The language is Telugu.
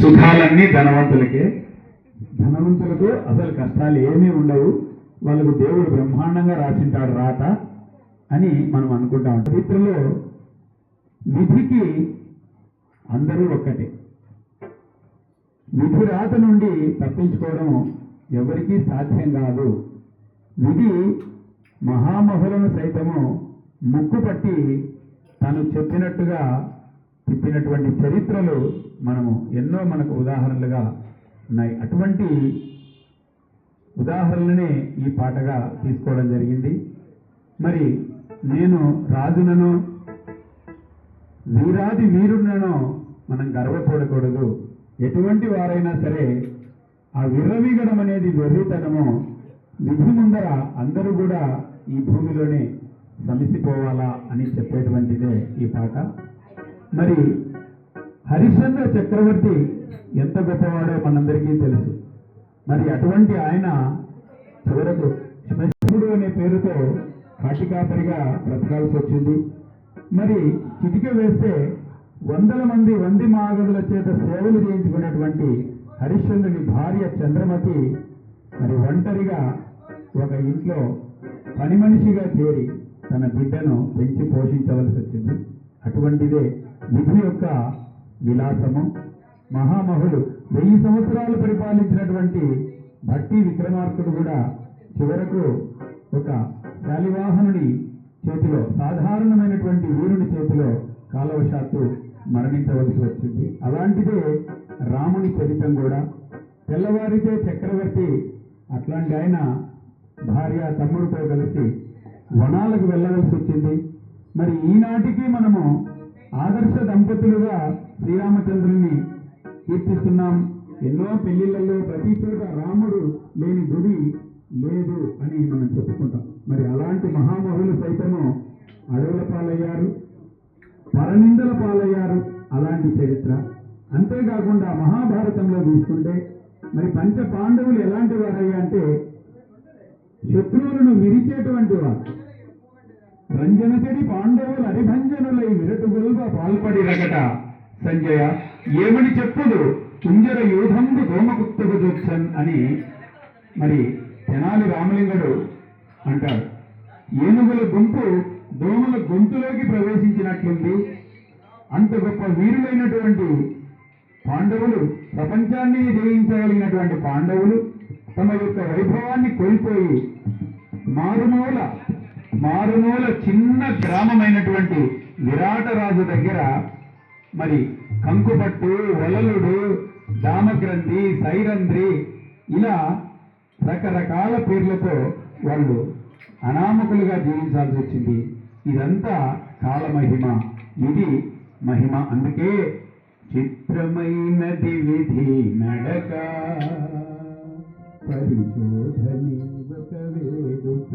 సుఖాలన్నీ ధనవంతులకే. ధనవంతులకు అసలు కష్టాలు ఏమీ ఉండవు, వాళ్ళకు దేవుడు బ్రహ్మాండంగా రాసింటాడు రాత అని మనం అనుకుంటాం. చరిత్రలో విధికి అందరూ ఒక్కటే. విధి రాత నుండి తప్పించుకోవడం ఎవరికీ సాధ్యం కాదు. విధి మహామహులను సైతము ముక్కు పట్టి తను చెప్పినట్టుగా తిప్పినటువంటి చరిత్రలు మనకు ఉదాహరణలుగా ఉన్నాయి. అటువంటి ఉదాహరణనే ఈ పాటగా తీసుకోవడం జరిగింది. మరి నేను రాజునను వీరాది వీరునను మనం గర్వపడకూడదు. ఎటువంటి వారైనా సరే ఆ విర్రవీగడం అనేది వెర్రితనము. విధి ముందర అందరూ కూడా ఈ భూమిలోనే సమిసిపోవాలా అని చెప్పేటువంటిదే ఈ పాట. మరి హరిశ్చంద్ర చక్రవర్తి ఎంత గొప్పవాడో మనందరికీ తెలుసు. మరి అటువంటి ఆయన చివరకు శ్మశుడు అనే పేరుతో కాటికాపరిగా బ్రతకాల్సి వచ్చింది. మరి చిటిక వేస్తే వందల మంది వంది మాగదుల చేత సేవలు చేయించుకున్నటువంటి హరిశ్చంద్రుని భార్య చంద్రమతి మరి ఒంటరిగా ఒక ఇంట్లో పని మనిషిగా చేరి తన బిడ్డను పెంచి పోషించవలసి వచ్చింది. అటువంటిదే విధి యొక్క విలాసము. మహామహులు 1000 సంవత్సరాలు పరిపాలించినటువంటి భట్టి విక్రమార్కుడు కూడా చివరకు ఒక శాలివాహనుని చేతిలో, సాధారణమైనటువంటి వీరుని చేతిలో కాలవశాత్తు మరణించవలసి వచ్చింది. అలాంటిదే రాముని చరిత్రం కూడా. తెల్లవారితే చక్రవర్తి అట్లాంటి ఆయన భార్య తమ్ముడితో కలిసి వనాలకు వెళ్ళవలసి వచ్చింది. మరి ఈనాటికి మనము ఆదర్శ దంపతులుగా శ్రీరామచంద్రుని కీర్తిస్తున్నాం. ఎన్నో పెళ్లిళ్లలో ప్రతి చోట రాముడు లేని గుడి లేదు అని మనం చెప్పుకుంటాం. మరి అలాంటి మహామహులు సైతము అడవుల పాలయ్యారు, పరనిందల పాలయ్యారు. అలాంటి చరిత్ర. అంతేకాకుండా మహాభారతంలో తీసుకుంటే మరి పంచ పాండవులు ఎలాంటి వారయ్యా అంటే శత్రువులను విరిచేటువంటి వారు. రంజన చెడి పాండవులు అరిభంజనులై విరటుగొల్వ పాల్పడి రగట సంజయ ఏమని చెప్పుదు కుంజర యూధంబు దోమకుత్తగు జోత్సన్ అని మరి తెనాలి రామలింగుడు అంటారు. ఏనుగుల గుంపు దోమల గొంతులోకి ప్రవేశించినట్లుంది. అంత గొప్ప వీరులైనటువంటి పాండవులు, ప్రపంచాన్ని జయించగలిగినటువంటి పాండవులు తమ యొక్క వైభవాన్ని కోల్పోయి మారుమూల చిన్న గ్రామమైనటువంటి విరాటరాజు దగ్గర మరి కంకుపట్టు, వలలుడు, దామగ్రంథి, సైరంధ్రి ఇలా రకరకాల పేర్లతో వాళ్ళు అనామకులుగా జీవించాల్సి వచ్చింది. ఇదంతా కాలమహిమ, ఇది మహిమ. అందుకే చిత్రమైనది విధి నడక పరిశోధని ఒక వేడుక.